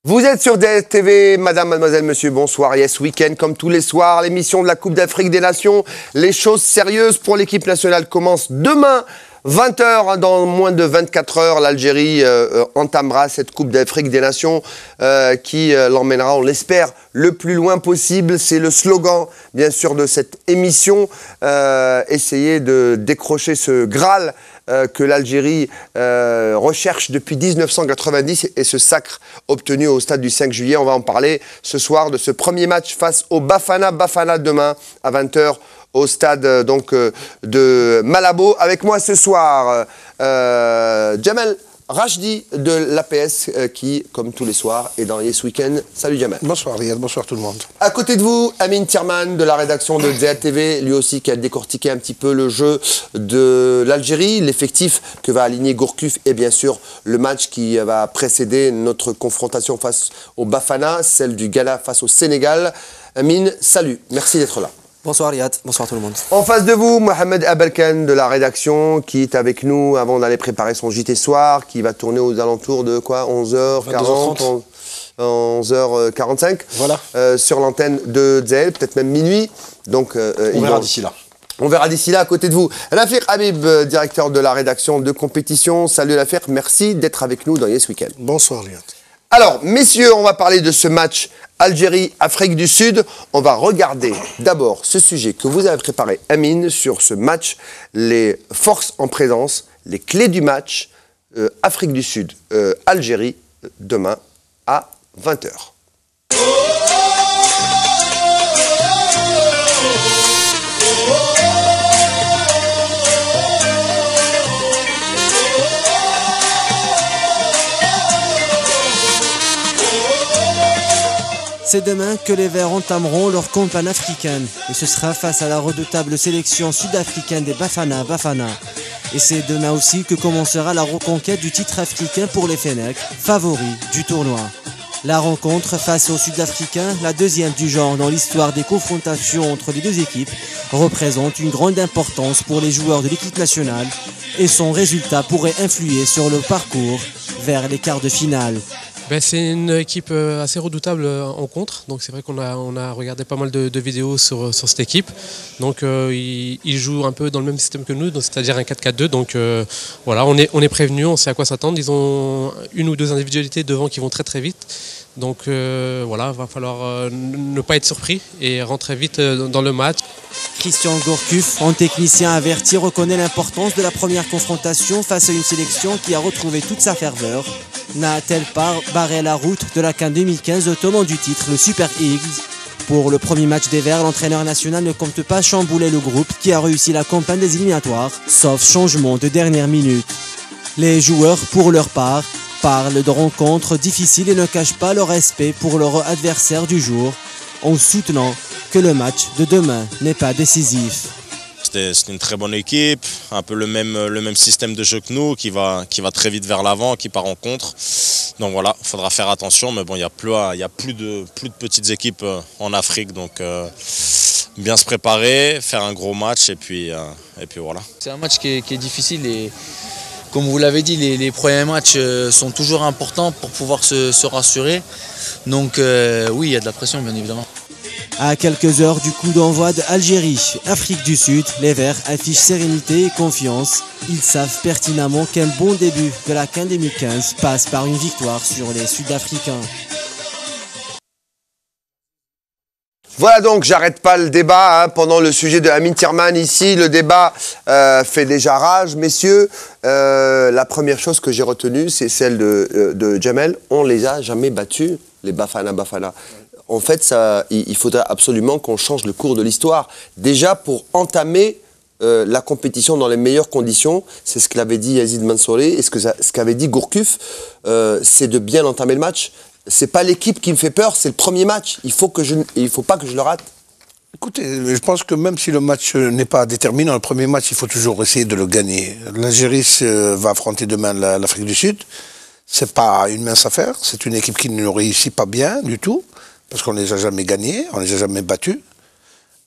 Vous êtes sur DSTV, madame, mademoiselle, monsieur, bonsoir, yes, week-end, comme tous les soirs, l'émission de la Coupe d'Afrique des Nations. Les choses sérieuses pour l'équipe nationale commencent demain, 20 h, dans moins de 24 heures. L'Algérie entamera cette Coupe d'Afrique des Nations qui l'emmènera, on l'espère, le plus loin possible. C'est le slogan, bien sûr, de cette émission. Essayer de décrocher ce Graal que l'Algérie recherche depuis 1990 et ce sacre obtenu au stade du 5 juillet. On va en parler ce soir de ce premier match face au Bafana. Bafana demain à 20 h au stade de Malabo. Avec moi ce soir, Jamel Rachdi de l'APS qui, comme tous les soirs, est dans Yes Weekend. Salut Jamel. Bonsoir Riyad, bonsoir tout le monde. À côté de vous, Amine Thierman de la rédaction de ZTV, lui aussi qui a décortiqué un petit peu le jeu de l'Algérie, l'effectif que va aligner Gourcuff et bien sûr le match qui va précéder notre confrontation face au Bafana, celle du Ghana face au Sénégal. Amine, salut, merci d'être là. Bonsoir Riyad, bonsoir tout le monde. En face de vous, Mohamed Abelkan de la rédaction qui est avec nous avant d'aller préparer son JT soir, qui va tourner aux alentours de quoi, 11h40, 11h45 voilà. Sur l'antenne de Zell, peut-être même minuit. Donc, on verra d'ici là. On verra d'ici là à côté de vous. Lafir Habib, directeur de la rédaction de compétition. Salut Lafir, merci d'être avec nous dans Yes Weekend. Bonsoir Riyad. Alors, messieurs, on va parler de ce match Algérie-Afrique du Sud. On va regarder d'abord ce sujet que vous avez préparé, Amine, sur ce match, les forces en présence, les clés du match, Afrique du Sud, Algérie, demain à 20 h. C'est demain que les Verts entameront leur campagne africaine et ce sera face à la redoutable sélection sud-africaine des Bafana. Et c'est demain aussi que commencera la reconquête du titre africain pour les Fennecs, favoris du tournoi. La rencontre face aux Sud-Africains, la deuxième du genre dans l'histoire des confrontations entre les deux équipes, représente une grande importance pour les joueurs de l'équipe nationale et son résultat pourrait influer sur le parcours vers les quarts de finale. C'est une équipe assez redoutable en contre, donc c'est vrai qu'on a regardé pas mal de vidéos sur cette équipe. Donc ils jouent un peu dans le même système que nous, c'est-à-dire un 4-4-2. Donc voilà, on est prévenus, on sait à quoi s'attendre. Ils ont une ou deux individualités devant qui vont très très vite. Donc voilà, va falloir ne pas être surpris et rentrer vite dans le match. Christian Gourcuff, en technicien averti, reconnaît l'importance de la première confrontation face à une sélection qui a retrouvé toute sa ferveur. N'a-t-elle pas barré la route de la CAN 2015 au tenant du titre, le Super Eagles? Pour le premier match des Verts, l'entraîneur national ne compte pas chambouler le groupe qui a réussi la campagne des éliminatoires, sauf changement de dernière minute. Les joueurs, pour leur part, parlent de rencontres difficiles et ne cachent pas leur respect pour leur adversaire du jour, en soutenant que le match de demain n'est pas décisif. C'était une très bonne équipe, un peu le même système de jeu que nous, qui va très vite vers l'avant, qui part en contre. Donc voilà, il faudra faire attention, mais bon, il y a plus de petites équipes en Afrique, donc bien se préparer, faire un gros match et puis voilà. C'est un match qui est difficile et comme vous l'avez dit, les premiers matchs sont toujours importants pour pouvoir se rassurer. Donc oui, il y a de la pression bien évidemment. À quelques heures du coup d'envoi d'Algérie-Afrique du Sud, les Verts affichent sérénité et confiance. Ils savent pertinemment qu'un bon début de la CAN 2015 passe par une victoire sur les Sud-Africains. Voilà donc, j'arrête pas le débat pendant le sujet de Amine Thierman ici. Le débat fait déjà rage, messieurs. La première chose que j'ai retenue, c'est celle de Jamel. On les a jamais battus, les Bafana. En fait, il faudra absolument qu'on change le cours de l'histoire. Déjà, pour entamer la compétition dans les meilleures conditions, c'est ce que l'avait dit Yazid Mansouri et ce qu'avait dit Gourcuff, c'est de bien entamer le match. C'est pas l'équipe qui me fait peur, c'est le premier match. Il faut pas que je le rate. Écoutez, je pense que même si le match n'est pas déterminant, le premier match, il faut toujours essayer de le gagner. L'Algérie va affronter demain l'Afrique du Sud. C'est pas une mince affaire. C'est une équipe qui ne réussit pas bien du tout, parce qu'on ne les a jamais gagnés, on ne les a jamais battus.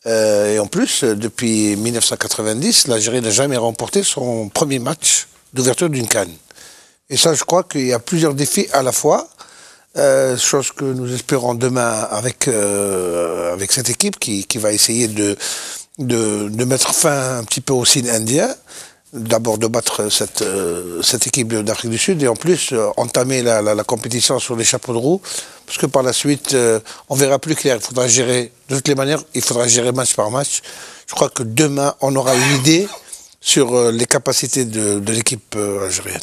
Et en plus, depuis 1990, l'Algérie n'a jamais remporté son premier match d'ouverture d'une CAN. Et ça, je crois qu'il y a plusieurs défis à la fois. Chose que nous espérons demain avec cette équipe qui va essayer de mettre fin un petit peu au signe indien. D'abord de battre cette équipe d'Afrique du Sud et en plus entamer la compétition sur les chapeaux de roue, parce que par la suite on verra plus clair. Il faudra gérer, de toutes les manières, il faudra gérer match par match. Je crois que demain on aura une idée sur les capacités de l'équipe algérienne.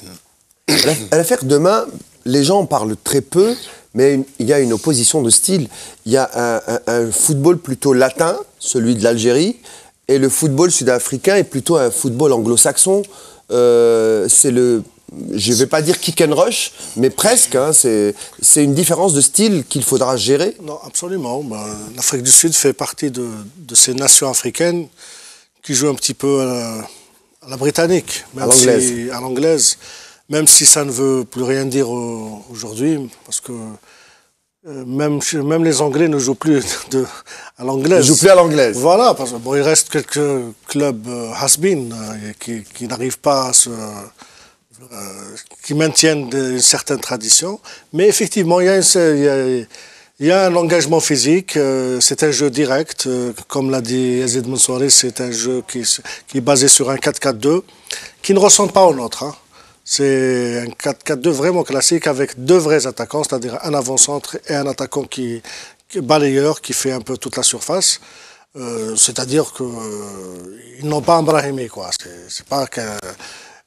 À l'affaire demain, les gens en parlent très peu, mais il y a une opposition de style. Il y a un football plutôt latin, celui de l'Algérie, et le football sud-africain est plutôt un football anglo-saxon. C'est le, je ne vais pas dire kick and rush, mais presque. Hein, c'est une différence de style qu'il faudra gérer. Non, absolument. Ben, l'Afrique du Sud fait partie de ces nations africaines qui jouent un petit peu à la britannique, même à l'anglaise. Même si ça ne veut plus rien dire aujourd'hui, parce que même les Anglais ne jouent plus à l'anglaise. Ils ne jouent plus à l'anglaise. Voilà, parce que bon, il reste quelques clubs has-been qui n'arrivent pas à qui maintiennent une certaine tradition. Mais effectivement, il y a un engagement physique, c'est un jeu direct. Comme l'a dit Yazid Mansouri, c'est un jeu qui est basé sur un 4-4-2, qui ne ressemble pas au nôtre. Hein. C'est un 4-4-2 vraiment classique avec deux vrais attaquants, c'est-à-dire un avant-centre et un attaquant qui balayeur, qui fait un peu toute la surface. C'est-à-dire qu'ils n'ont pas un Brahimi, quoi. C'est pas que...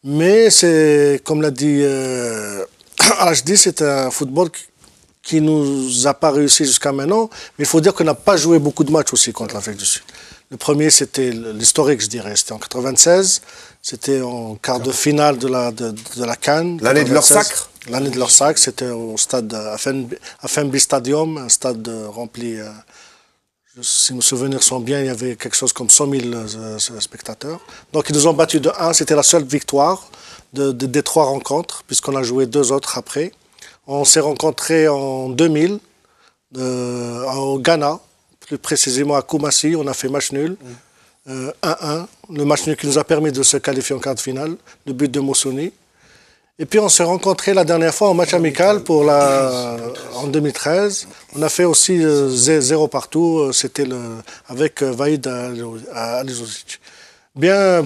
Mais c'est, comme l'a dit HD, c'est un football qui nous a pas réussi jusqu'à maintenant. Mais il faut dire qu'on n'a pas joué beaucoup de matchs aussi contre l'Afrique du Sud. Le premier, c'était l'historique, je dirais. C'était en 96. C'était en quart de finale de la CAN. L'année de leur sacre. L'année de leur sacre, c'était au stade Afenbi Stadium, un stade rempli, si mes souvenirs sont bien, il y avait quelque chose comme 100 000 spectateurs. Donc ils nous ont battus de 1, c'était la seule victoire des trois rencontres, puisqu'on a joué deux autres après. On s'est rencontrés en 2000 au Ghana, plus précisément à Koumassi, on a fait match nul. 1-1, le match nul qui nous a permis de se qualifier en quart de finale, le but de Moussouni. Et puis on s'est rencontrés la dernière fois en match amical en 2013. On a fait aussi 0 partout, c'était avec Vaïd Alizovic. Bien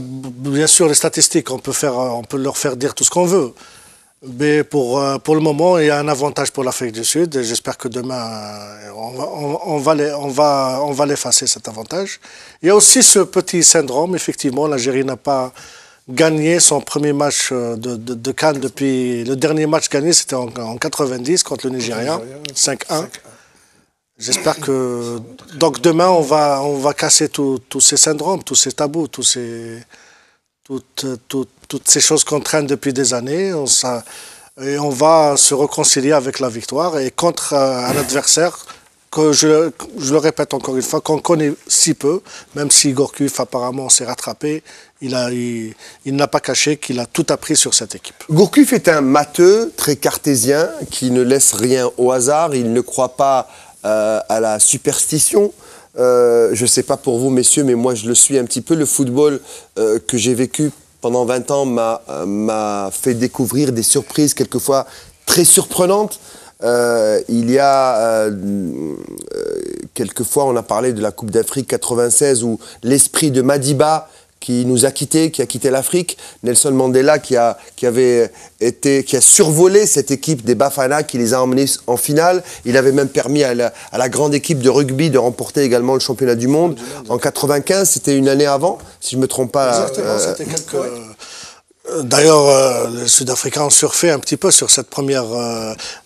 sûr, les statistiques, on peut leur faire dire tout ce qu'on veut. Mais pour le moment, il y a un avantage pour l'Afrique du Sud. J'espère que demain, on va l'effacer, cet avantage. Il y a aussi ce petit syndrome. Effectivement, l'Algérie n'a pas gagné son premier match de CAN depuis... Le dernier match gagné, c'était en 90 contre le Nigeria, 5-1. J'espère que... Donc demain, on va casser tous ces syndromes, tous ces tabous, toutes ces choses qu'on traîne depuis des années. Et on va se réconcilier avec la victoire et contre un adversaire que je le répète encore une fois, qu'on connaît si peu, même si Gourcuff apparemment s'est rattrapé, il n'a pas caché qu'il a tout appris sur cette équipe. Gourcuff est un matheux, très cartésien, qui ne laisse rien au hasard, il ne croit pas à la superstition. Je ne sais pas pour vous, messieurs, mais moi je le suis un petit peu. Le football que j'ai vécu pendant 20 ans m'a fait découvrir des surprises quelquefois très surprenantes. Il y a quelquefois, on a parlé de la Coupe d'Afrique 96 où l'esprit de Madiba qui nous a quittés, qui a quitté l'Afrique, Nelson Mandela qui a survolé cette équipe des Bafana, qui les a emmenés en finale. Il avait même permis à la grande équipe de rugby de remporter également le championnat du monde en 95. C'était une année avant, si je ne me trompe pas. Exactement, c'était quelques... D'ailleurs, les Sud-Africains ont surfé un petit peu sur cette première...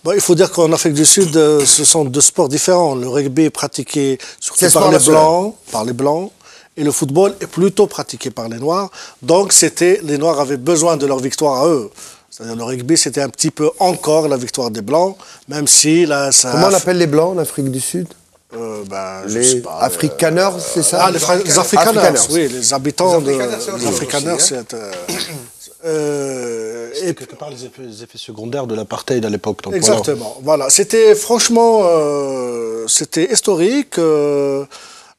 Bon, il faut dire qu'en Afrique du Sud, ce sont deux sports différents. Le rugby est pratiqué surtout par les Blancs, et le football est plutôt pratiqué par les Noirs. Donc, les Noirs avaient besoin de leur victoire à eux. C'est-à-dire le rugby, c'était un petit peu encore la victoire des Blancs, même si là... Comment on appelle les Blancs en Afrique du Sud? Les Afrikaners, c'est ça? Les Afrikaners, oui, les habitants des Afrikaners, c'est... et quelque part les effets secondaires de l'apartheid à l'époque. Exactement. Voilà. C'était franchement, c'était historique.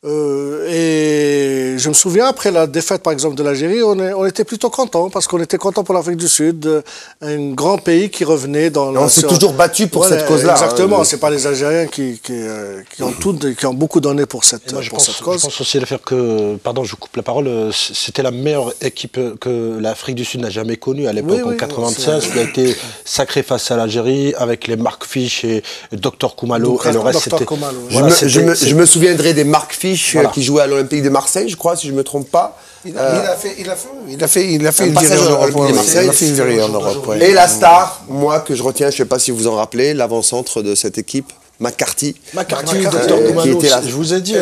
Et je me souviens, après la défaite, par exemple, de l'Algérie, on était plutôt contents, parce qu'on était contents pour l'Afrique du Sud, un grand pays qui revenait dans... On s'est toujours battu pour cette cause-là. Exactement, c'est pas les Algériens qui ont beaucoup donné pour cette cause. Je pense aussi le faire que, pardon, je vous coupe la parole, c'était la meilleure équipe que l'Afrique du Sud n'a jamais connue à l'époque, en 96, qui a été sacrée face à l'Algérie, avec les Mark Fish et Dr Koumalo, et le reste, c'était... Je me souviendrai des Mark Fish, qui jouait à l'Olympique de Marseille, je crois, si je ne me trompe pas. Il a fait une virée en Europe. Et la star, moi, que je retiens, je ne sais pas si vous en rappelez, l'avant-centre de cette équipe, McCarthy, Dr Koumalo, je vous ai dit,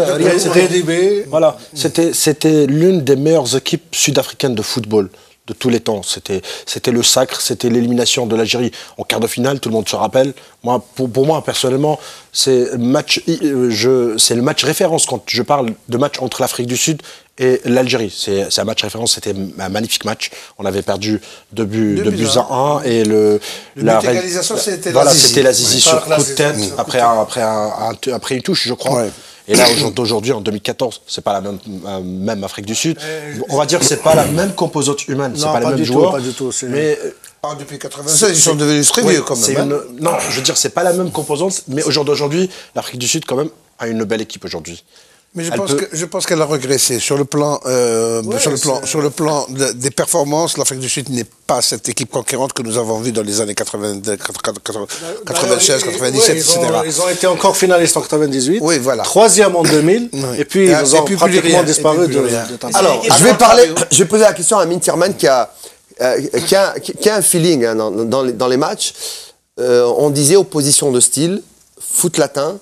voilà, c'était l'une des meilleures équipes sud-africaines de football de tous les temps. C'était le sacre, c'était l'élimination de l'Algérie en quart de finale, tout le monde se rappelle. Moi, pour moi, personnellement, c'est le match référence quand je parle de match entre l'Afrique du Sud et l'Algérie. C'est un match référence, c'était un magnifique match. On avait perdu 2 buts à 1 et l'égalisation, c'était la Zizi sur coup de tête après une touche, je crois. Ouais. Et là, aujourd'hui, en 2014, c'est pas la même Afrique du Sud. On va dire que c'est pas la même composante humaine, c'est pas les mêmes joueurs. Pas du tout. Mais depuis 96, ils sont devenus très vieux quand même. Non, je veux dire, c'est pas la même composante, mais au jour d'aujourd'hui, l'Afrique du Sud, quand même, a une belle équipe aujourd'hui. Mais je pense qu'elle a régressé. Sur le plan des performances, l'Afrique du Sud n'est pas cette équipe conquérante que nous avons vue dans les années 96, 97, etc. Ils ont été encore finalistes en 98. Oui, voilà. 3e en 2000. Oui. Et puis, ils ont pratiquement disparu de Alors, je vais poser la question à Minterman qui a un feeling dans les matchs. On disait opposition de style, foot latin.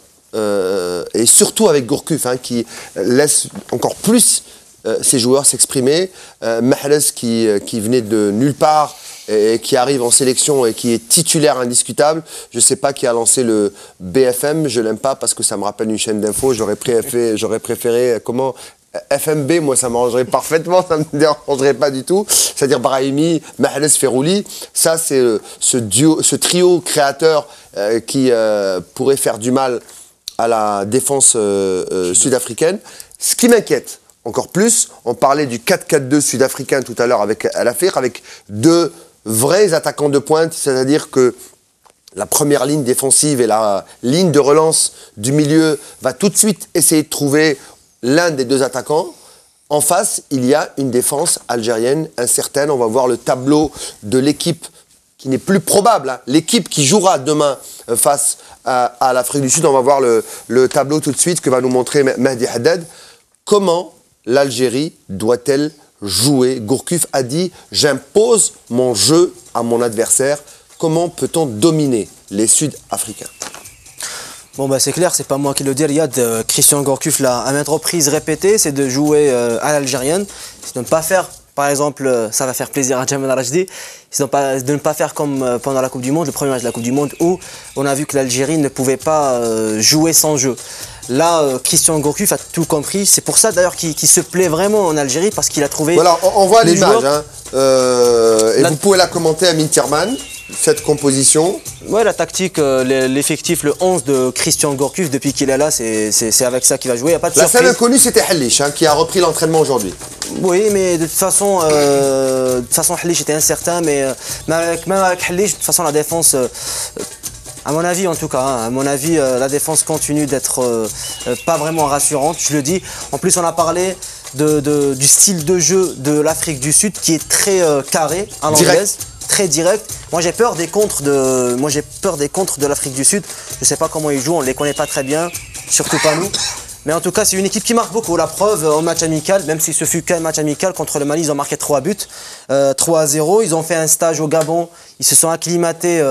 Et surtout avec Gourcuff, qui laisse encore plus ses joueurs s'exprimer. Mahrez qui venait de nulle part et qui arrive en sélection et qui est titulaire indiscutable. Je ne sais pas qui a lancé le BFM, je ne l'aime pas parce que ça me rappelle une chaîne d'infos. J'aurais préféré comment FMB, moi ça m'arrangerait parfaitement, ça ne me dérangerait pas du tout. C'est-à-dire Brahimi, Mahrez, Ferrouli. Ça c'est ce trio créateur qui pourrait faire du mal à la défense sud-africaine. Ce qui m'inquiète encore plus, on parlait du 4-4-2 sud-africain tout à l'heure avec Al-Afir, avec 2 vrais attaquants de pointe, c'est-à-dire que la première ligne défensive et la ligne de relance du milieu va tout de suite essayer de trouver l'un des 2 attaquants. En face, il y a une défense algérienne incertaine. On va voir le tableau de l'équipe qui n'est plus probable. L'équipe qui jouera demain face à l'Afrique du Sud, on va voir le tableau tout de suite que va nous montrer Mehdi Haddad. Comment l'Algérie doit-elle jouer? Gourcuff a dit « J'impose mon jeu à mon adversaire ». Comment peut-on dominer les Sud-Africains? Bon c'est clair, c'est pas moi qui le dis, Riyad. Christian Gourcuff l'a à maintes reprises répété, c'est de jouer à l'algérienne, c'est de ne pas faire, par exemple, ça va faire plaisir à Jamal Rajdi, c'est de ne pas faire comme pendant la Coupe du Monde, le premier match de la Coupe du Monde, où on a vu que l'Algérie ne pouvait pas jouer sans jeu. Là, Christian Gourcuff a tout compris, c'est pour ça d'ailleurs qu'il se plaît vraiment en Algérie, parce qu'il a trouvé... Voilà, on voit l'image, et vous pouvez la commenter à Minterman, cette composition. Ouais, la tactique, l'effectif, le 11 de Christian Gourcuff, depuis qu'il est là, c'est avec ça qu'il va jouer. Y a pas de la seule inconnue, c'était Halish, qui a repris l'entraînement aujourd'hui. Oui, mais de toute façon, Halish était incertain, mais même avec Halish, de toute façon, la défense... à mon avis, en tout cas, la défense continue d'être pas vraiment rassurante, je le dis. En plus, on a parlé du style de jeu de l'Afrique du Sud qui est très carré à l'anglaise, très direct. Moi, j'ai peur des contres de l'Afrique du Sud. Je ne sais pas comment ils jouent, on ne les connaît pas très bien, surtout pas nous. Mais en tout cas, c'est une équipe qui marque beaucoup. La preuve, en match amical, même si ce fut qu'un match amical, contre le Mali, ils ont marqué 3 buts, 3-0. Ils ont fait un stage au Gabon. Ils se sont acclimatés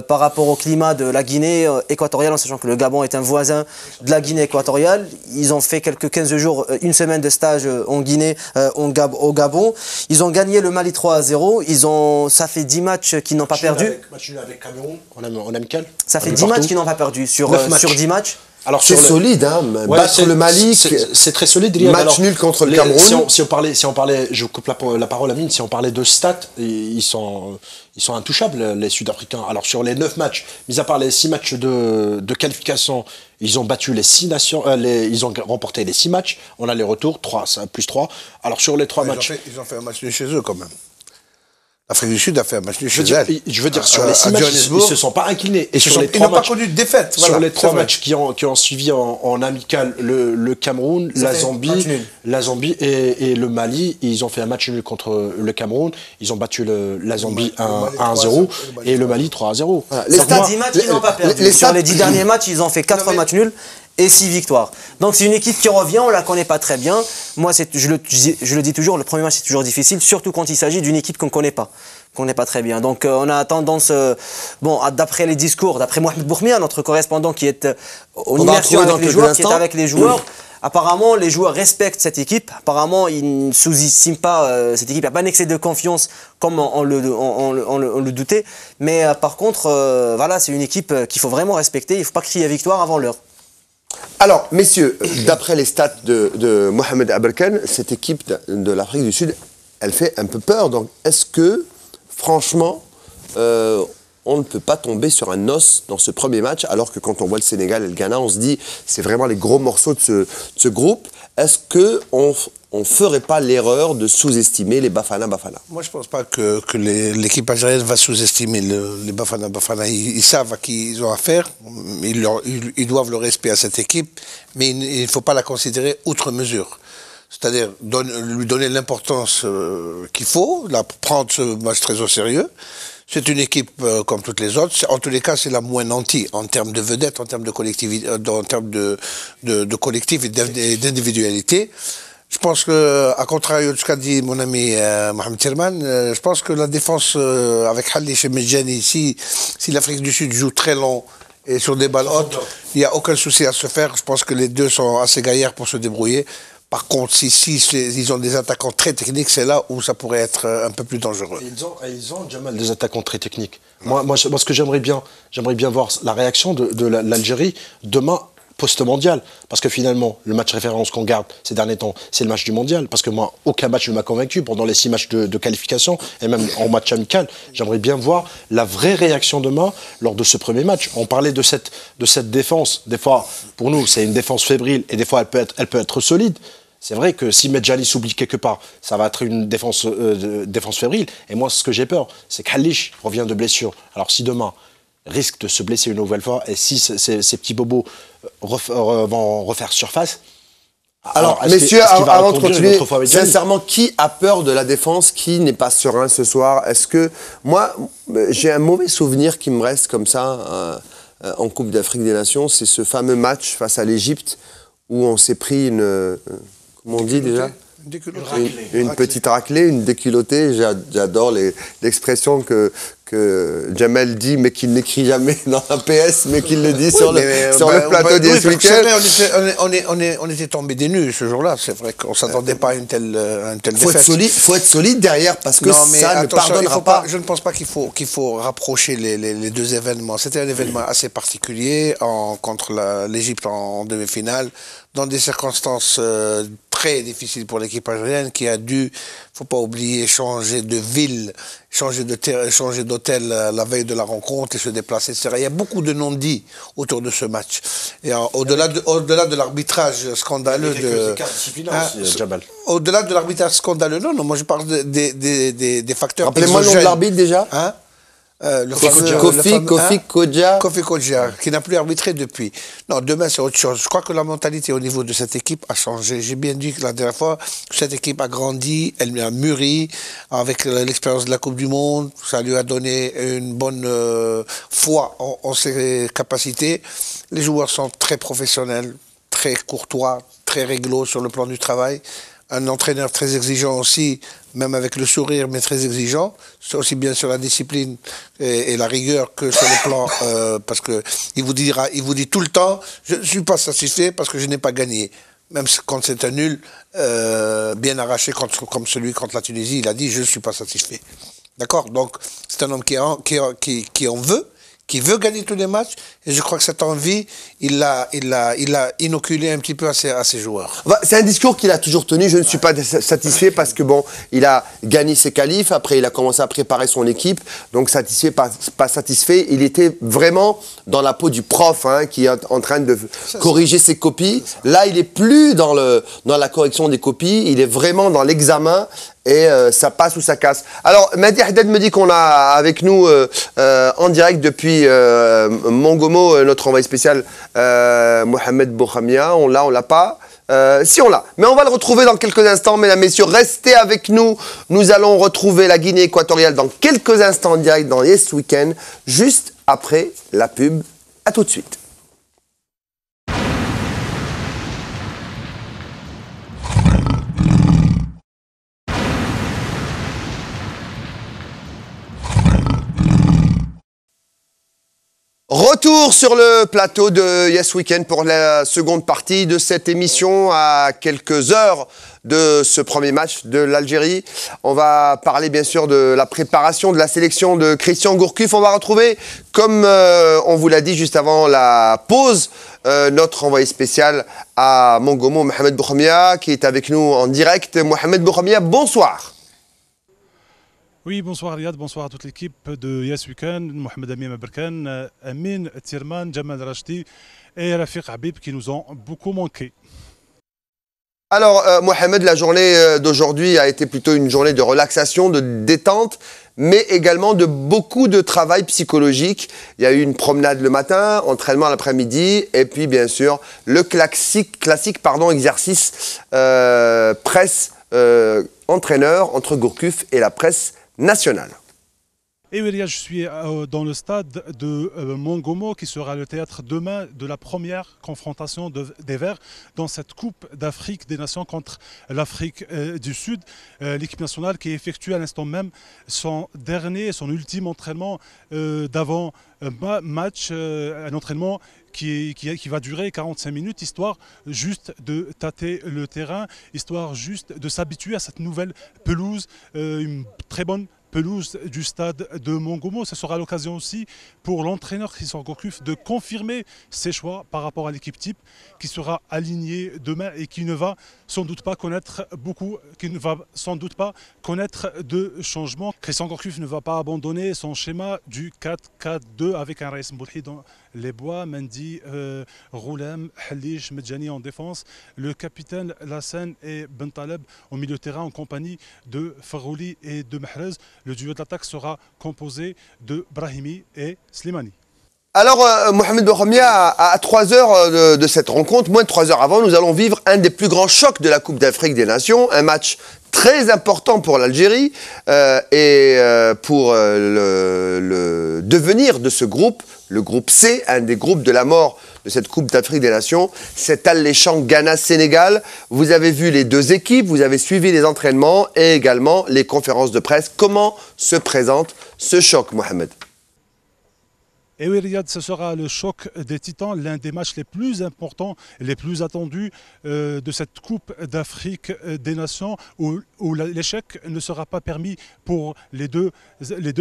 par rapport au climat de la Guinée équatoriale, en sachant que le Gabon est un voisin de la Guinée équatoriale. Ils ont fait quelques 15 jours, une semaine de stage en Guinée, au Gabon. Ils ont gagné le Mali 3-0. Ça fait 10 matchs qu'ils n'ont pas perdu. Match nul avec Cameroun, en amical. Ça fait 10 matchs qu'ils n'ont pas perdu sur 10 matchs. Alors c'est solide, hein. Ouais, battre le Mali, c'est très solide. Riyad. Match Alors, nul contre le Cameroun. Si on parlait, je coupe la parole à Mine, si on parlait de stats, ils sont intouchables, les Sud-Africains. Alors sur les 9 matchs, mis à part les 6 matchs de qualification, ils ont battu les 6 nations, ils ont remporté les 6 matchs. On a les retours, 3+3. Alors sur les 3 matchs... Ils ont fait un match nul chez eux quand même. L'Afrique du Sud a fait un match nul chez elle. Je veux dire, sur les 6 matchs, ils ne se sont pas inclinés. Et sur les 3 ils n'ont pas matchs, connu de défaite. Sur les 3 matchs qui ont suivi en amical, le Cameroun, la Zambie et le Mali, ils ont fait un match nul contre le Cameroun. Ils ont battu la Zambie 1-0 et le Mali 3-0. Les stats 10 matchs, ils n'ont pas perdu. Sur les 10 derniers matchs, ils ont fait 4 matchs nuls et 6 victoires. Donc c'est une équipe qui revient, on la connaît pas très bien. Moi, je le dis toujours, le premier match c'est toujours difficile, surtout quand il s'agit d'une équipe qu'on connaît pas très bien. Donc on a tendance, d'après les discours, d'après Mohamed Bourmia, notre correspondant qui est en immersion avec les joueurs, qui est avec les joueurs, apparemment les joueurs respectent cette équipe, apparemment ils ne sous-estiment pas cette équipe, il n'y a pas un excès de confiance comme on le doutait, mais par contre, voilà, c'est une équipe qu'il faut vraiment respecter, il ne faut pas crier victoire avant l'heure. Alors, messieurs, d'après les stats de Mohamed Aberkan, cette équipe de l'Afrique du Sud, elle fait un peu peur. Donc, est-ce que, franchement, on ne peut pas tomber sur un os dans ce premier match, alors que quand on voit le Sénégal et le Ghana, on se dit, c'est vraiment les gros morceaux de ce groupe. Est-ce qu'on ne ferait pas l'erreur de sous-estimer les Bafana Bafana? Moi, je ne pense pas que l'équipe algérienne va sous-estimer les Bafana Bafana. Ils savent à qui ils ont affaire. Ils doivent le respect à cette équipe, mais il ne faut pas la considérer outre mesure. C'est-à-dire lui donner l'importance qu'il faut, prendre ce match très au sérieux. C'est une équipe comme toutes les autres. En tous les cas, c'est la moins nantie en termes de vedettes, en termes de collectivité, en termes de collectif et d'individualité. Je pense que, à contrario de ce qu'a dit mon ami Mohamed Tirman, je pense que la défense avec Halish et Medjani, si l'Afrique du Sud joue très long et sur des balles hautes, il n'y a aucun souci à se faire. Je pense que les deux sont assez gaillards pour se débrouiller. Par contre, si ils ont des attaquants très techniques, c'est là où ça pourrait être un peu plus dangereux. Ils ont Jamal, des attaquants très techniques. Moi, ce que j'aimerais bien voir la réaction de l'Algérie demain post-mondial. Parce que finalement, le match référence qu'on garde ces derniers temps, c'est le match du mondial. Parce que moi, aucun match ne m'a convaincu pendant les 6 matchs de qualification et même en match amical. J'aimerais bien voir la vraie réaction demain lors de ce premier match. On parlait de cette défense. Des fois, pour nous, c'est une défense fébrile et des fois, elle peut être solide. C'est vrai que si Medjani s'oublie quelque part, ça va être une défense fébrile. Et moi, ce que j'ai peur, c'est qu'Halish revient de blessure. Alors si demain risque de se blesser une nouvelle fois, et si ces petits bobos vont refaire surface... Alors, messieurs, avant de continuer, sincèrement, qui a peur de la défense? Qui n'est pas serein ce soir? Est-ce que... Moi, j'ai un mauvais souvenir qui me reste comme ça en Coupe d'Afrique des Nations. C'est ce fameux match face à l'Égypte où on s'est pris une... Comment on dit déjà? Une petite raclée, une déculottée. J'adore l'expression que Jamel dit, mais qu'il n'écrit jamais dans un PS, mais qu'il le dit sur le plateau d'Yes Weekend. On était tombés des nues ce jour-là. C'est vrai qu'on ne s'attendait pas à une telle défaite. Il faut être solide derrière, parce que ça ne pardonnera pas. Je ne pense pas qu'il faut rapprocher les deux événements. C'était un événement assez particulier contre l'Égypte en demi-finale, dans des circonstances très difficiles pour l'équipe algérienne qui a dû, faut pas oublier, changer de ville, changer d'hôtel la veille de la rencontre et se déplacer, etc. Il y a beaucoup de non-dits autour de ce match. Et au-delà de l'arbitrage scandaleux au-delà de l'arbitrage scandaleux, non, moi je parle des facteurs. Rappelez-moi le nom de l'arbitre déjà. Hein? Kofi Kodja, qui n'a plus arbitré depuis. Non, demain c'est autre chose. Je crois que la mentalité au niveau de cette équipe a changé. J'ai bien dit que la dernière fois, cette équipe a grandi, elle a mûri avec l'expérience de la Coupe du Monde. Ça lui a donné une bonne foi en ses capacités. Les joueurs sont très professionnels, très courtois, très réglo sur le plan du travail. Un entraîneur très exigeant aussi, même avec le sourire, mais très exigeant. C'est aussi bien sur la discipline et la rigueur que sur le plan, parce que il vous dit tout le temps, je ne suis pas satisfait parce que je n'ai pas gagné. Même quand c'est un nul, bien arraché comme celui contre la Tunisie, il a dit je ne suis pas satisfait. D'accord? Donc c'est un homme qui en veut, qui veut gagner tous les matchs. Et je crois que cette envie, il l'a inoculé un petit peu à ses joueurs. C'est un discours qu'il a toujours tenu. Je ne suis pas satisfait parce que bon, il a gagné ses qualifs. Après, il a commencé à préparer son équipe. Donc, satisfait, pas satisfait. Il était vraiment dans la peau du prof hein, qui est en train de corriger ses copies. Là, il n'est plus dans la correction des copies. Il est vraiment dans l'examen. Et ça passe ou ça casse. Alors, Mehdi Haddad me dit qu'on a avec nous en direct depuis Mongomo, notre envoyé spécial Mohamed Bouhamia. On l'a pas. Si on l'a. Mais on va le retrouver dans quelques instants, mesdames, messieurs. Restez avec nous. Nous allons retrouver la Guinée équatoriale dans quelques instants en direct dans Yes Weekend, juste après la pub. À tout de suite. Retour sur le plateau de Yes Weekend pour la seconde partie de cette émission à quelques heures de ce premier match de l'Algérie. On va parler bien sûr de la préparation de la sélection de Christian Gourcuff. On va retrouver, comme on vous l'a dit juste avant la pause, notre envoyé spécial à Mongomo, Mohamed Bouhamia, qui est avec nous en direct. Mohamed Bouhamia, bonsoir. Oui, bonsoir Riyad, bonsoir à toute l'équipe de Yes Weekend, Mohamed Amin Aberkan, Amin Tirman, Jamal Rachdi et Rafiq Habib qui nous ont beaucoup manqué. Alors Mohamed, la journée d'aujourd'hui a été plutôt une journée de relaxation, de détente, mais également de beaucoup de travail psychologique. Il y a eu une promenade le matin, entraînement l'après-midi, et puis bien sûr le classique exercice presse entraîneur entre Gourcuff et la presse nationale. Et oui, je suis dans le stade de Mongomo qui sera le théâtre demain de la première confrontation des Verts dans cette Coupe d'Afrique des Nations contre l'Afrique du Sud. L'équipe nationale qui effectue à l'instant même son ultime entraînement d'avant-match, un entraînement qui va durer 45 minutes, histoire juste de tâter le terrain, histoire juste de s'habituer à cette nouvelle pelouse, une très bonne pelouse du stade de Mongomo. Ce sera l'occasion aussi pour l'entraîneur Christian Gourcuff de confirmer ses choix par rapport à l'équipe type qui sera alignée demain et qui ne va sans doute pas connaître de changements. Christian Gourcuff ne va pas abandonner son schéma du 4-4-2 avec un Raïs Mboulhi dans les bois, Mendy, Roulem, Halish, Medjani en défense, le capitaine Lassen et Bentaleb au milieu de terrain en compagnie de Farouli et de Mahrez. Le duo d'attaque sera composé de Brahimi et Slimani. Alors, Mohamed Bouhamia, à 3 heures de cette rencontre, moins de 3 heures avant, nous allons vivre un des plus grands chocs de la Coupe d'Afrique des Nations, un match très important pour l'Algérie et pour le devenir de ce groupe, le groupe C, un des groupes de la mort de cette Coupe d'Afrique des Nations, c'est alléchant Ghana-Sénégal. Vous avez vu les deux équipes, vous avez suivi les entraînements et également les conférences de presse. Comment se présente ce choc, Mohamed ? Et oui, Riyad, ce sera le choc des Titans, l'un des matchs les plus importants, les plus attendus de cette Coupe d'Afrique des Nations, où l'échec ne sera pas permis pour les deux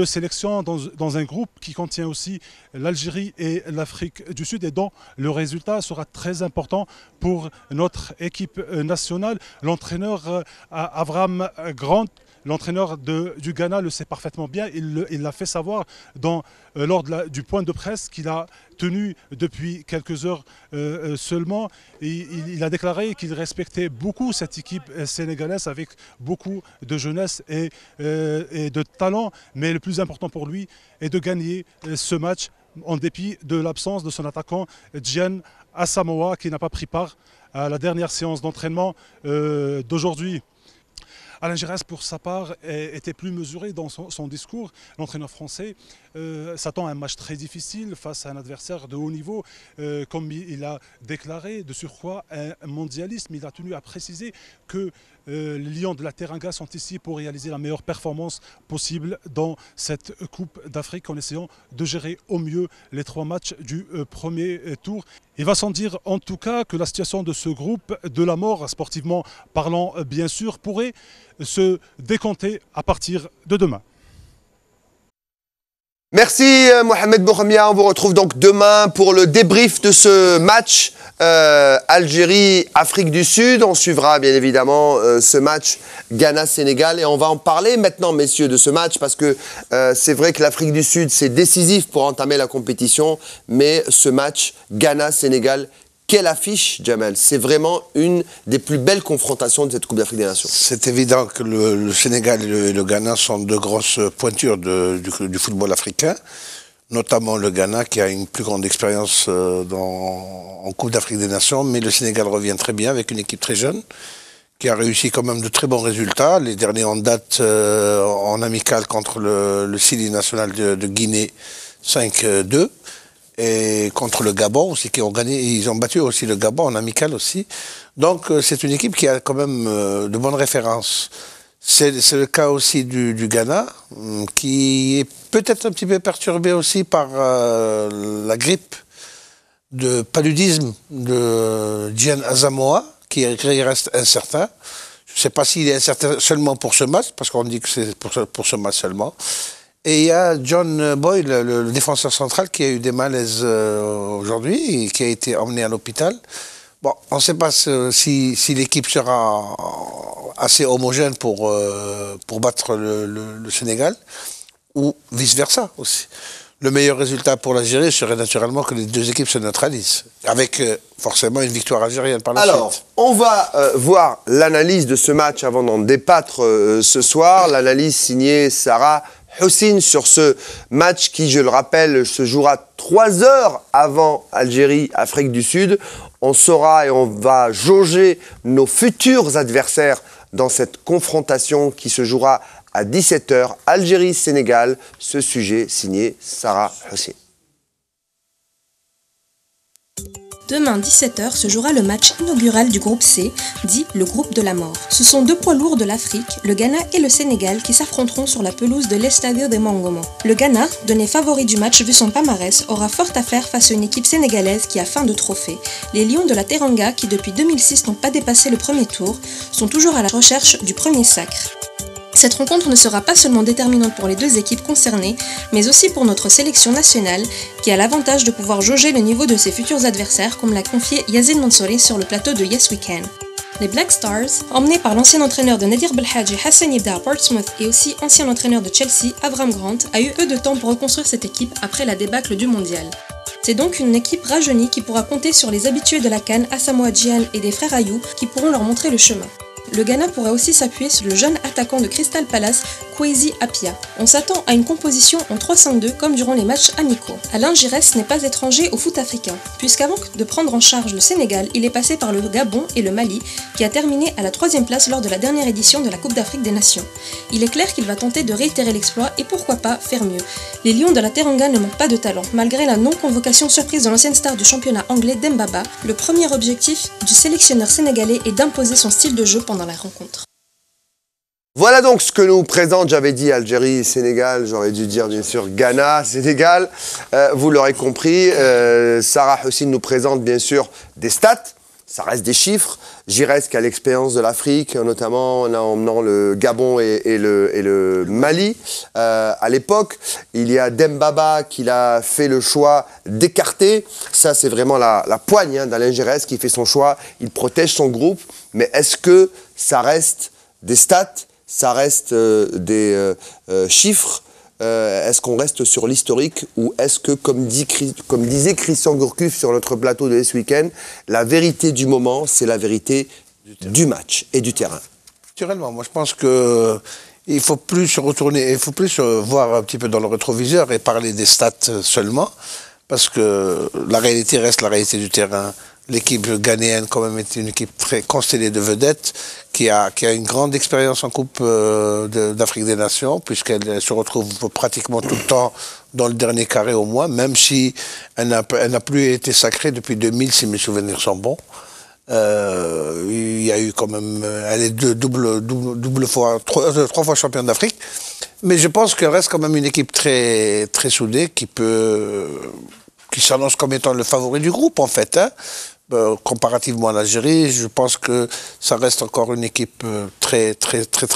sélections dans un groupe qui contient aussi l'Algérie et l'Afrique du Sud, et dont le résultat sera très important pour notre équipe nationale. L'entraîneur Avram Grant, l'entraîneur du Ghana, le sait parfaitement bien. Il l'a fait savoir lors du point de presse qu'il a tenu depuis quelques heures seulement. Et il a déclaré qu'il respectait beaucoup cette équipe sénégalaise avec beaucoup de jeunesse et de talent. Mais le plus important pour lui est de gagner ce match en dépit de l'absence de son attaquant Gyan Asamoah qui n'a pas pris part à la dernière séance d'entraînement d'aujourd'hui. Alain Giresse, pour sa part, était plus mesuré dans son discours. L'entraîneur français s'attend à un match très difficile face à un adversaire de haut niveau, comme il a déclaré, de surcroît un mondialisme. Il a tenu à préciser que les Lions de la Teranga sont ici pour réaliser la meilleure performance possible dans cette Coupe d'Afrique en essayant de gérer au mieux les 3 matchs du premier tour. Il va sans dire en tout cas que la situation de ce groupe de la mort, sportivement parlant bien sûr, pourrait se décompter à partir de demain. Merci Mohamed Bourhamia. On vous retrouve donc demain pour le débrief de ce match Algérie-Afrique du Sud. On suivra bien évidemment ce match Ghana-Sénégal et on va en parler maintenant, messieurs, de ce match parce que c'est vrai que l'Afrique du Sud, c'est décisif pour entamer la compétition, mais ce match Ghana-Sénégal, quelle affiche, Jamel? C'est vraiment une des plus belles confrontations de cette Coupe d'Afrique des Nations. C'est évident que le Sénégal et le Ghana sont deux grosses pointures du football africain, notamment le Ghana qui a une plus grande expérience en Coupe d'Afrique des Nations, mais le Sénégal revient très bien avec une équipe très jeune qui a réussi quand même de très bons résultats. Les derniers en date en amical contre le Sili national de Guinée 5-2. Et contre le Gabon aussi, qui ont gagné, ils ont battu aussi le Gabon en amical aussi. Donc c'est une équipe qui a quand même de bonnes références. C'est le cas aussi du Ghana, qui est peut-être un petit peu perturbé aussi par la grippe de paludisme de Gyan Asamoah, qui reste incertain. Je ne sais pas s'il est incertain seulement pour ce match, parce qu'on dit que c'est pour ce match seulement. Et il y a John Boyle, le défenseur central, qui a eu des malaises aujourd'hui et qui a été emmené à l'hôpital. Bon, on ne sait pas si l'équipe sera assez homogène pour battre le Sénégal, ou vice-versa aussi. Le meilleur résultat pour l'Algérie serait naturellement que les deux équipes se neutralisent, avec forcément une victoire algérienne par la suite. Alors, on va voir l'analyse de ce match avant d'en débattre ce soir. L'analyse signée Sarah Houssine sur ce match qui, je le rappelle, se jouera 3 heures avant Algérie-Afrique du Sud. On saura et on va jauger nos futurs adversaires dans cette confrontation qui se jouera à 17 h, Algérie-Sénégal. Ce sujet signé Sarah Houssine. Demain, 17 h, se jouera le match inaugural du groupe C, dit le groupe de la mort. Ce sont 2 poids lourds de l'Afrique, le Ghana et le Sénégal, qui s'affronteront sur la pelouse de l'Estadio de Mongomo. Le Ghana, donné favori du match vu son palmarès, aura fort à faire face à une équipe sénégalaise qui a faim de trophées. Les Lions de la Teranga, qui depuis 2006 n'ont pas dépassé le premier tour, sont toujours à la recherche du premier sacre. Cette rencontre ne sera pas seulement déterminante pour les 2 équipes concernées, mais aussi pour notre sélection nationale, qui a l'avantage de pouvoir jauger le niveau de ses futurs adversaires, comme l'a confié Yazid Mansouri sur le plateau de Yes We Can. Les Black Stars, emmenés par l'ancien entraîneur de Nadir Belhadji Hassan Yebda à Portsmouth et aussi ancien entraîneur de Chelsea, Avram Grant, a eu peu de temps pour reconstruire cette équipe après la débâcle du mondial. C'est donc une équipe rajeunie qui pourra compter sur les habitués de la CAN, Asamoah Gyan et des frères Ayou, qui pourront leur montrer le chemin. Le Ghana pourrait aussi s'appuyer sur le jeune attaquant de Crystal Palace, Kwesi Appiah. On s'attend à une composition en 3-5-2 comme durant les matchs amicaux. Alain Giresse n'est pas étranger au foot africain, puisqu'avant de prendre en charge le Sénégal, il est passé par le Gabon et le Mali, qui a terminé à la 3e place lors de la dernière édition de la Coupe d'Afrique des Nations. Il est clair qu'il va tenter de réitérer l'exploit et pourquoi pas faire mieux. Les Lions de la Teranga ne manquent pas de talent, malgré la non-convocation surprise de l'ancienne star du championnat anglais Dembaba. Le premier objectif du sélectionneur sénégalais est d'imposer son style de jeu pendant la rencontre. Voilà donc ce que nous présente, j'avais dit Algérie-Sénégal, j'aurais dû dire bien sûr Ghana-Sénégal. Vous l'aurez compris, Sarah Houssine nous présente bien sûr des stats, ça reste des chiffres. Giresse qui a l'expérience de l'Afrique, notamment en emmenant le Gabon et le Mali. À l'époque, il y a Dembaba qui a fait le choix d'écarter. Ça, c'est vraiment la poigne d'Alain Giresse qui fait son choix. Il protège son groupe. Mais est-ce que ça reste des stats, ça reste des chiffres? Est-ce qu'on reste sur l'historique ou est-ce que, comme disait Christian Gourcuff sur notre plateau de ce week-end, la vérité du moment, c'est la vérité du match et du terrain? Naturellement, moi je pense que il faut plus se retourner, il faut plus se voir un petit peu dans le rétroviseur et parler des stats seulement, parce que la réalité reste la réalité du terrain. L'équipe ghanéenne, quand même, est une équipe très constellée de vedettes, qui a une grande expérience en Coupe d'Afrique des Nations, puisqu'elle se retrouve pratiquement tout le temps dans le dernier carré au moins, même si elle n'a plus été sacrée depuis 2000, si mes souvenirs sont bons. Il y a eu quand même, elle est trois fois championne d'Afrique, mais je pense qu'elle reste quand même une équipe très, très soudée, qui s'annonce comme étant le favori du groupe, en fait, hein. comparativement à l'Algérie, je pense que ça reste encore une équipe très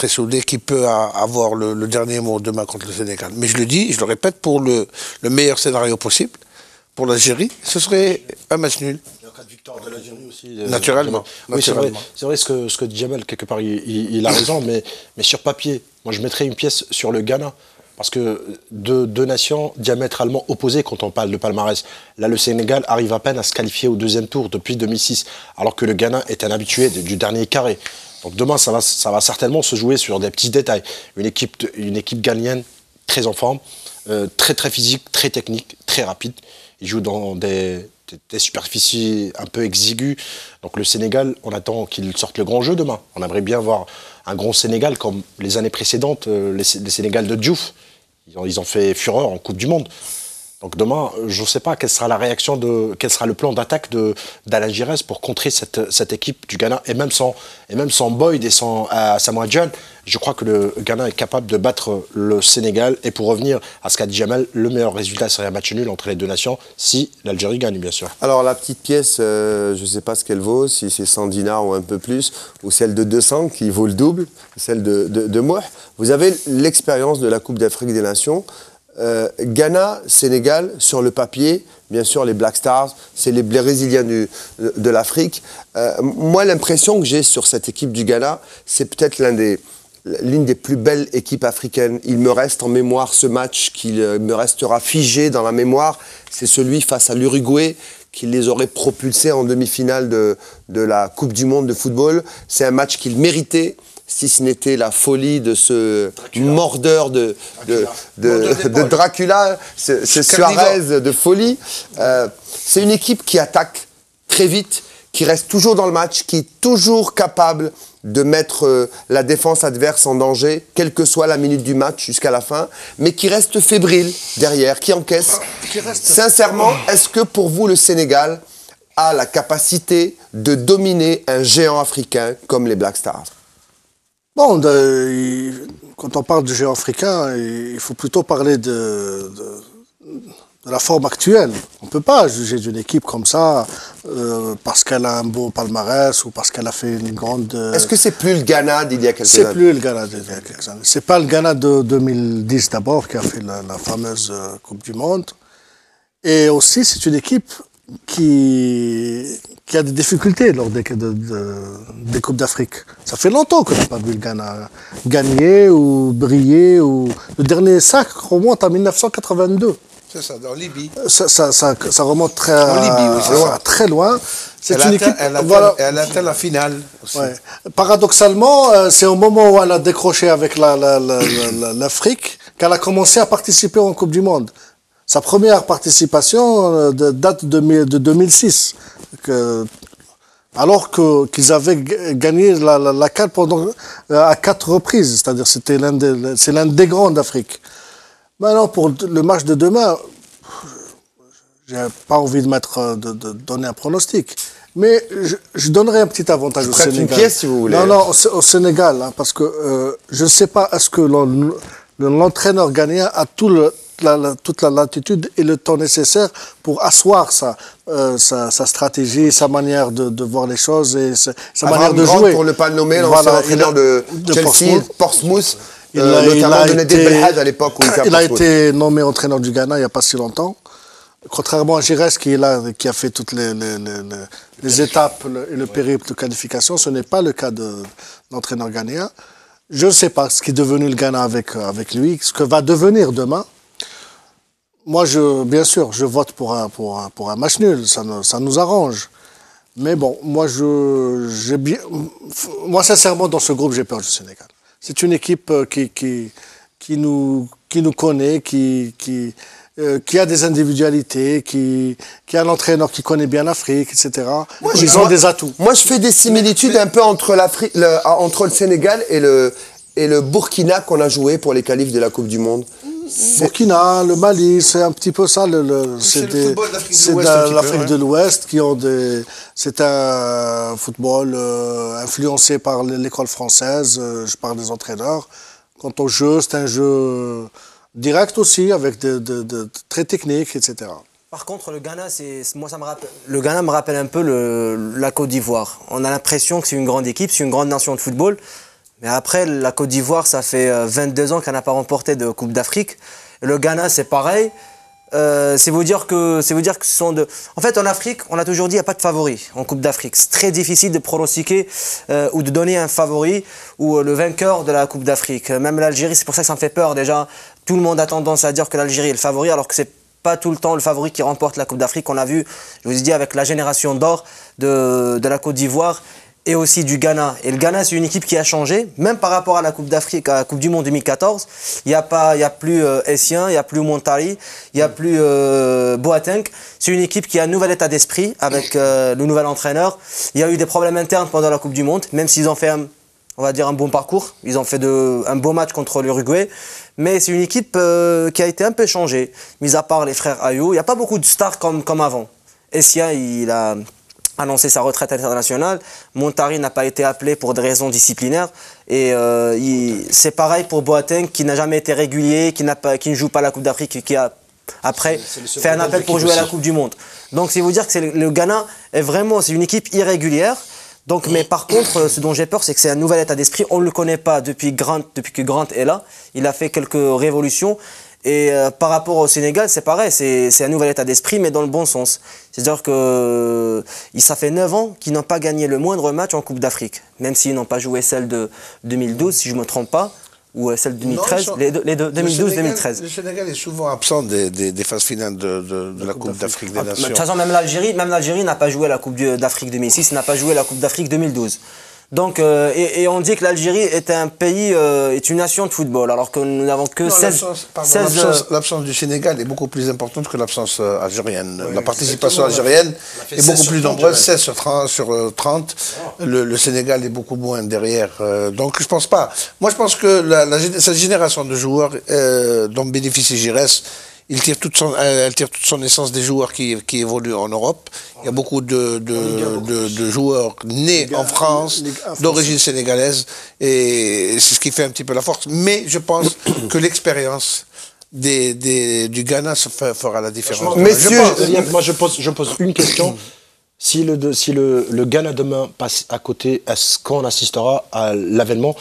soudée qui peut avoir le dernier mot demain contre le Sénégal. Mais je le dis, je le répète, pour le meilleur scénario possible, pour l'Algérie, ce serait un match nul. De victoire de l'Algérie aussi. Naturellement. Oui, c'est vrai ce que dit Jamel, quelque part, il a raison, mais sur papier, moi je mettrais une pièce sur le Ghana. Parce que deux nations diamétralement opposées quand on parle de palmarès. Là, le Sénégal arrive à peine à se qualifier au deuxième tour depuis 2006, alors que le Ghana est un habitué du dernier carré. Donc demain, ça va certainement se jouer sur des petits détails. Une équipe ghanéenne très en forme, très physique, très technique, très rapide. Ils jouent dans des superficies un peu exiguës. Donc le Sénégal, on attend qu'il sorte le grand jeu demain. On aimerait bien voir un grand Sénégal comme les années précédentes, les Sénégal de Diouf. Ils ont fait fureur en Coupe du Monde. Donc demain, je ne sais pas quelle sera la réaction, quel sera le plan d'attaque d'Alain Giresse pour contrer cette équipe du Ghana. Et même sans Boyd et sans Samoa Gyan, je crois que le Ghana est capable de battre le Sénégal. Et pour revenir à ce qu'a dit Jamel, le meilleur résultat serait un match nul entre les deux nations, si l'Algérie gagne, bien sûr. Alors la petite pièce, je ne sais pas ce qu'elle vaut, si c'est 100 dinars ou un peu plus, ou celle de 200 qui vaut le double, celle de Mouh. Vous avez l'expérience de la Coupe d'Afrique des Nations. Ghana, Sénégal, sur le papier, bien sûr les Black Stars, c'est les Brésiliens de l'Afrique. Moi, l'impression que j'ai sur cette équipe du Ghana, c'est peut-être l'une des plus belles équipes africaines. Il me reste en mémoire ce match qui me restera figé dans la mémoire, c'est celui face à l'Uruguay qui les aurait propulsés en demi-finale de la Coupe du Monde de football. C'est un match qu'ils méritaient, si ce n'était la folie de ce mordeur de Dracula, ce Suarez de folie. C'est une équipe qui attaque très vite, qui reste toujours dans le match, qui est toujours capable de mettre la défense adverse en danger, quelle que soit la minute du match jusqu'à la fin, mais qui reste fébrile derrière, qui encaisse. Sincèrement, est-ce que pour vous, le Sénégal a la capacité de dominer un géant africain comme les Black Stars ? Bon, quand on parle de géant africain, il faut plutôt parler de la forme actuelle. On ne peut pas juger d'une équipe comme ça parce qu'elle a un beau palmarès ou parce qu'elle a fait une grande... Est-ce que c'est plus le Ghana d'il y a quelques années ? C'est plus le Ghana d'il y a quelques années. C'est pas le Ghana de 2010 d'abord qui a fait la fameuse Coupe du Monde. Et aussi, c'est une équipe qui a des difficultés lors des Coupes d'Afrique. Ça fait longtemps qu'on n'a pas vu le Ghana gagner ou briller. Le dernier sac remonte à 1982. C'est ça, en Libye. Ça remonte très, en Libye, oui, très loin. C'est une équipe. Elle atteint la finale aussi. Ouais. Paradoxalement, c'est au moment où elle a décroché avec l'Afrique qu'elle a commencé à participer en Coupe du Monde. Sa première participation date de 2006, alors qu'ils avaient gagné la CAN à 4 reprises, c'est-à-dire c'est l'un des grands d'Afrique. Maintenant, pour le match de demain, j'ai pas envie de donner un pronostic, mais je donnerai un petit avantage au Sénégal. Une pièce, si vous voulez. Non, au Sénégal, hein, parce que je ne sais pas, est-ce que l'entraîneur ghanéen a toute la latitude et le temps nécessaire pour asseoir sa stratégie, sa manière de voir les choses et sa manière de jouer. Pour ne pas le nommer, l'ancien entraîneur de Chelsea, Portsmouth, notamment de Nadir Belhaj à l'époque où il a été nommé entraîneur du Ghana il n'y a pas si longtemps. Contrairement à Giresse qui est là, qui a fait toutes les étapes et le périple de qualification, ce n'est pas le cas de l'entraîneur ghanéen. Je ne sais pas ce qui est devenu le Ghana avec lui, ce que va devenir demain. Moi, bien sûr, je vote pour un match nul, ça nous arrange. Mais bon, moi, sincèrement, dans ce groupe, j'ai peur du Sénégal. C'est une équipe qui nous connaît, qui a des individualités, qui a un entraîneur qui connaît bien l'Afrique, etc. Ils ont des atouts. Moi, je fais des similitudes un peu entre le Sénégal et le Burkina qu'on a joué pour les qualifs de la Coupe du Monde. Burkina, le Mali, c'est un petit peu ça. C'est de l'Afrique de l'Ouest qui ont des... C'est un football influencé par l'école française. Je parle des entraîneurs. Quant au jeu, c'est un jeu direct aussi, avec très technique, etc. Par contre, le Ghana, le Ghana me rappelle un peu la Côte d'Ivoire. On a l'impression que c'est une grande équipe, c'est une grande nation de football. Mais après, la Côte d'Ivoire, ça fait 22 ans qu'elle n'a pas remporté de Coupe d'Afrique. Le Ghana, c'est pareil. C'est vous dire que ce sont de... En fait, en Afrique, on a toujours dit qu'il n'y a pas de favori en Coupe d'Afrique. C'est très difficile de pronostiquer ou de donner un favori ou le vainqueur de la Coupe d'Afrique. Même l'Algérie, c'est pour ça que ça me fait peur déjà. Tout le monde a tendance à dire que l'Algérie est le favori, alors que c'est pas tout le temps le favori qui remporte la Coupe d'Afrique. On a vu, je vous ai dit, avec la génération d'or de la Côte d'Ivoire et aussi du Ghana. Et le Ghana, c'est une équipe qui a changé, même par rapport à la Coupe d'Afrique, à la Coupe du Monde 2014. Il y a plus Essien, il n'y a plus Montari, il n'y a plus Boateng. C'est une équipe qui a un nouvel état d'esprit avec le nouvel entraîneur. Il y a eu des problèmes internes pendant la Coupe du Monde, même s'ils ont fait on va dire un bon parcours. Ils ont fait un beau match contre l'Uruguay. Mais c'est une équipe qui a été un peu changée. Mis à part les frères Ayou, il n'y a pas beaucoup de stars comme avant. Essien, il a annoncé sa retraite internationale. Montari n'a pas été appelé pour des raisons disciplinaires. Et c'est pareil pour Boateng, qui n'a jamais été régulier, qui ne joue pas la Coupe d'Afrique, qui a après fait un appel pour jouer à la Coupe du Monde. Donc c'est vous dire que le Ghana c'est une équipe irrégulière. Donc, mais par contre, ce dont j'ai peur, c'est que c'est un nouvel état d'esprit. On ne le connaît pas depuis que Grant est là. Il a fait quelques révolutions. Et par rapport au Sénégal, c'est pareil. C'est un nouvel état d'esprit, mais dans le bon sens. C'est-à-dire que ça fait 9 ans qu'ils n'ont pas gagné le moindre match en Coupe d'Afrique. Même s'ils n'ont pas joué celle de 2012, si je ne me trompe pas. Ou celle de 2013, les deux 2012-2013. Le Sénégal est souvent absent des phases finales de la Coupe d'Afrique des Nations. De toute façon, même l'Algérie n'a pas joué la Coupe d'Afrique 2006, n'a pas joué la Coupe d'Afrique 2012. Donc, et on dit que l'Algérie est un pays, est une nation de football, alors que nous n'avons que 16... L'absence du Sénégal est beaucoup plus importante que l'absence algérienne. Oui, la participation algérienne est beaucoup plus nombreuse, 16 sur 30. Le Sénégal est beaucoup moins derrière. Donc, je pense pas. Moi, je pense que cette génération de joueurs dont bénéficie Giresse, elle tire toute son essence des joueurs qui évoluent en Europe. Il y a beaucoup de joueurs nés en France, d'origine sénégalaise, et c'est ce qui fait un petit peu la force. Mais je pense que l'expérience du Ghana fera la différence. Messieurs, moi je pose une question. Si le Ghana demain passe à côté, est-ce qu'on assistera à l'avènement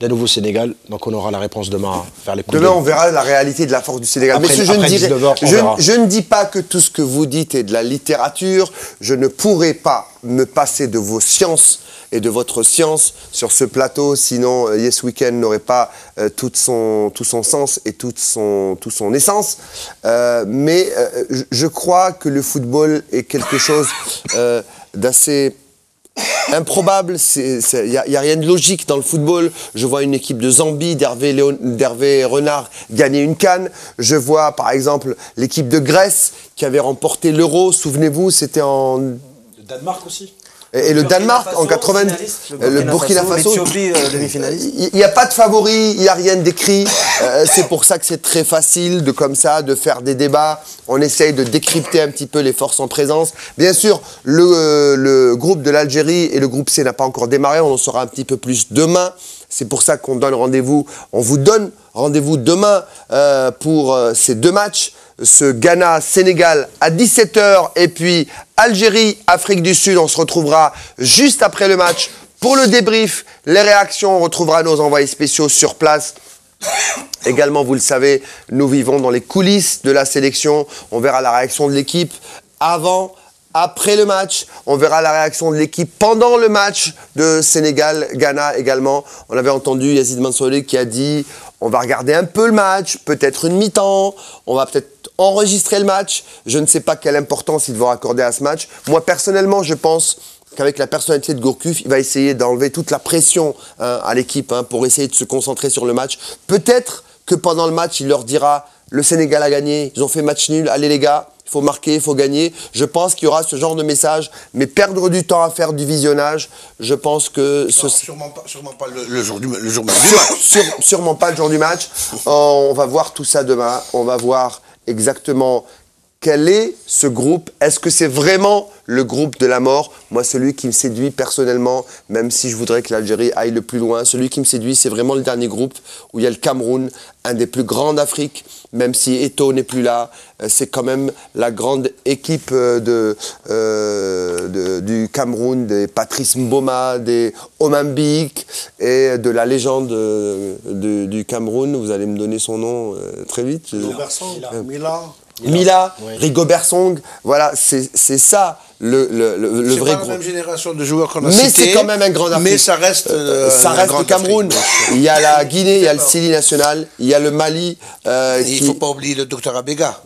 d'un nouveau Sénégal? Donc on aura la réponse demain vers les coups. Demain, on verra la réalité de la force du Sénégal. Messieurs, je ne dis pas que tout ce que vous dites est de la littérature. Je ne pourrai pas me passer de vos sciences et de votre science sur ce plateau, sinon Yes Weekend n'aurait pas tout son sens et toute son essence. Mais je crois que le football est quelque chose d'assez improbable. Il n'y a rien de logique dans le football. Je vois une équipe de Zambie, d'Hervé Renard gagner une CAN. Je vois par exemple l'équipe de Grèce qui avait remporté l'Euro. Souvenez-vous, c'était en... Le Danemark aussi. Et le Danemark en 90, le Burkina Faso, il n'y a pas de favori, il n'y a rien d'écrit. C'est pour ça que c'est très facile de faire des débats. On essaye de décrypter un petit peu les forces en présence. Bien sûr, le groupe de l'Algérie et le groupe C n'a pas encore démarré. On en saura un petit peu plus demain. C'est pour ça qu'on donne rendez-vous. On vous donne rendez-vous demain pour ces deux matchs. Ce Ghana-Sénégal à 17h et puis Algérie-Afrique du Sud. On se retrouvera juste après le match pour le débrief, les réactions. On retrouvera nos envoyés spéciaux sur place. Également, vous le savez, nous vivons dans les coulisses de la sélection. On verra la réaction de l'équipe avant, après le match. On verra la réaction de l'équipe pendant le match de Sénégal-Ghana également. On avait entendu Yazid Mansouri qui a dit on va regarder un peu le match, peut-être une mi-temps, on va peut-être enregistrer le match. Je ne sais pas quelle importance ils vont accorder à ce match. Moi, personnellement, je pense qu'avec la personnalité de Gourcuff, il va essayer d'enlever toute la pression à l'équipe pour essayer de se concentrer sur le match. Peut-être que pendant le match, il leur dira le Sénégal a gagné, ils ont fait match nul, allez les gars, il faut marquer, il faut gagner. Je pense qu'il y aura ce genre de message, mais perdre du temps à faire du visionnage, je pense que... Sûrement pas le jour du match. Sûrement pas le jour du match. On va voir tout ça demain, on va voir exactement quel est ce groupe? Est-ce que c'est vraiment le groupe de la mort? Moi, celui qui me séduit personnellement, même si je voudrais que l'Algérie aille le plus loin, celui qui me séduit, c'est vraiment le dernier groupe où il y a le Cameroun, un des plus grands d'Afrique, même si Eto'o n'est plus là. C'est quand même la grande équipe du Cameroun, des Patrice Mboma, des Omambik et de la légende du Cameroun. Vous allez me donner son nom très vite. Mila, oui. Rigobert Song, voilà, c'est ça le vrai groupe. C'est pas la même génération de joueurs qu'on a cités. Mais c'est quand même un grand Afrique. Mais ça reste le Cameroun. Il y a la Guinée, il y a le Sili national, il y a le Mali. Il ne faut pas oublier le docteur Abega.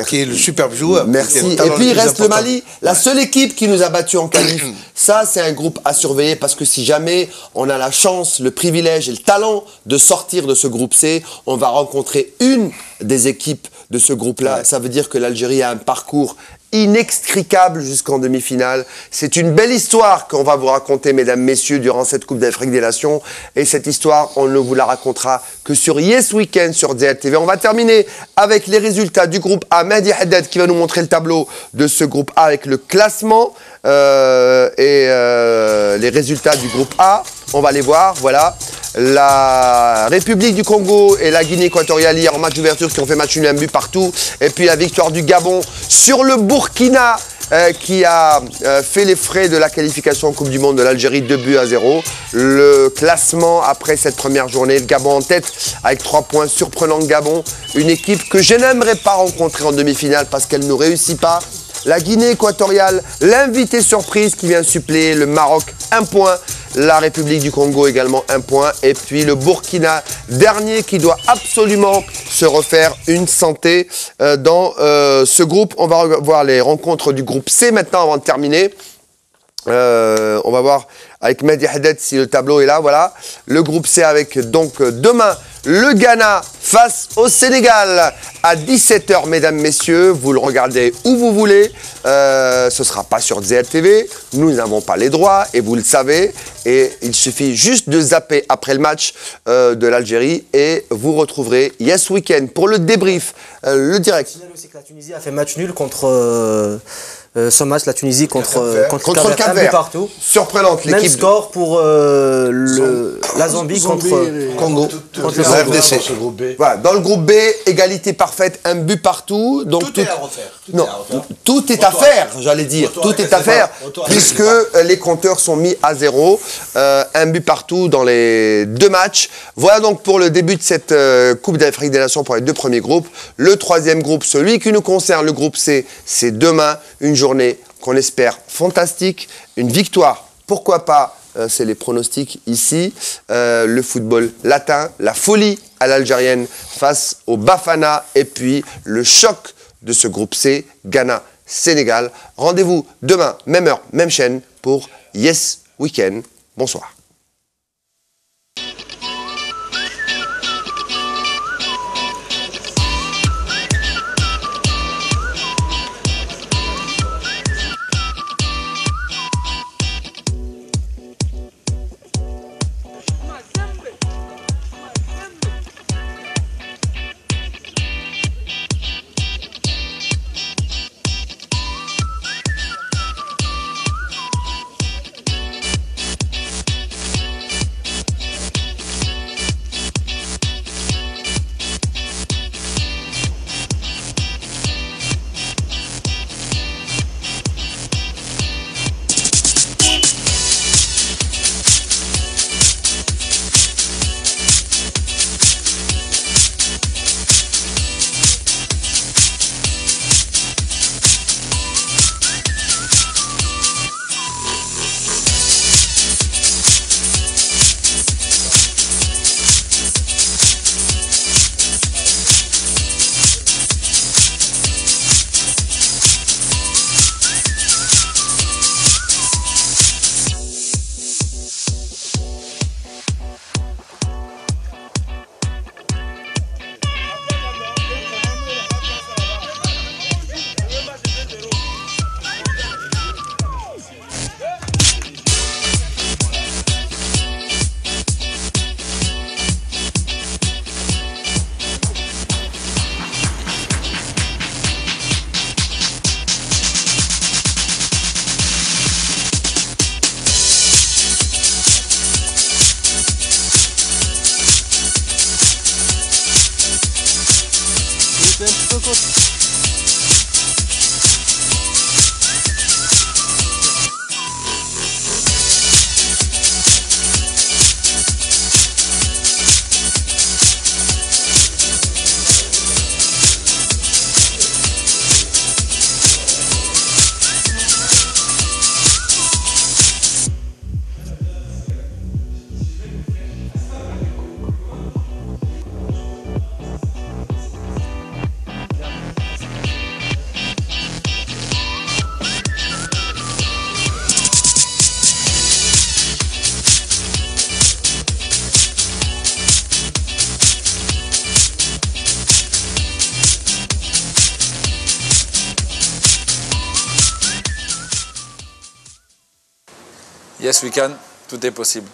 Qui est le superbe joueur. Merci. Et puis il reste le Mali, la seule équipe qui nous a battus en qualif. Ça, c'est un groupe à surveiller parce que si jamais on a la chance, le privilège et le talent de sortir de ce groupe C, on va rencontrer une des équipes de ce groupe-là. Ouais. Ça veut dire que l'Algérie a un parcours inextricable jusqu'en demi-finale. C'est une belle histoire qu'on va vous raconter, mesdames, messieurs, durant cette Coupe d'Afrique des Nations. Et cette histoire, on ne vous la racontera que sur Yes Weekend sur DLTV. On va terminer avec les résultats du groupe A. Mehdi Haddad qui va nous montrer le tableau de ce groupe A avec le classement et les résultats du groupe A. On va les voir, voilà. La République du Congo et la Guinée équatoriale hier en match d'ouverture qui ont fait match nul, un but partout. Et puis la victoire du Gabon sur le Burkina qui a fait les frais de la qualification en Coupe du Monde de l'Algérie, 2-0. Le classement après cette première journée, le Gabon en tête avec 3 points, surprenant le Gabon. Une équipe que je n'aimerais pas rencontrer en demi-finale parce qu'elle ne réussit pas. La Guinée équatoriale, l'invité surprise qui vient suppléer, le Maroc, 1 point. La République du Congo également 1 point. Et puis le Burkina, dernier qui doit absolument se refaire une santé dans ce groupe. On va voir les rencontres du groupe C maintenant avant de terminer. On va voir avec Mehdi Haddad si le tableau est là. Voilà. Le groupe C avec donc demain le Ghana face au Sénégal à 17 h, mesdames, messieurs. Vous le regardez où vous voulez. Ce ne sera pas sur ZLTV. Nous n'avons pas les droits et vous le savez. Et il suffit juste de zapper après le match de l'Algérie et vous retrouverez Yes Weekend pour le débrief, le direct. Je signale aussi que la Tunisie a fait match nul contre... ce match, la Tunisie contre le Cap-Vert. Partout. Surprenante l'équipe. Même score pour la Zambie contre Congo. Contre le RDC. Voilà, dans le groupe B, égalité parfaite, un but partout. Donc tout est à refaire. Tout est à faire, j'allais dire. Tout est à faire, puisque les compteurs sont mis à 0. Un but partout dans les 2 matchs. Voilà donc pour le début de cette Coupe d'Afrique des Nations pour les 2 premiers groupes. Le 3e groupe, celui qui nous concerne, le groupe C, c'est demain. Une journée qu'on espère fantastique. Une victoire, pourquoi pas, c'est les pronostics ici. Le football latin, la folie à l'algérienne face au Bafana. Et puis le choc de ce groupe C, Ghana-Sénégal. Rendez-vous demain, même heure, même chaîne pour Yes Weekend. Bonsoir. Coco. Yes, we can. Tout est possible.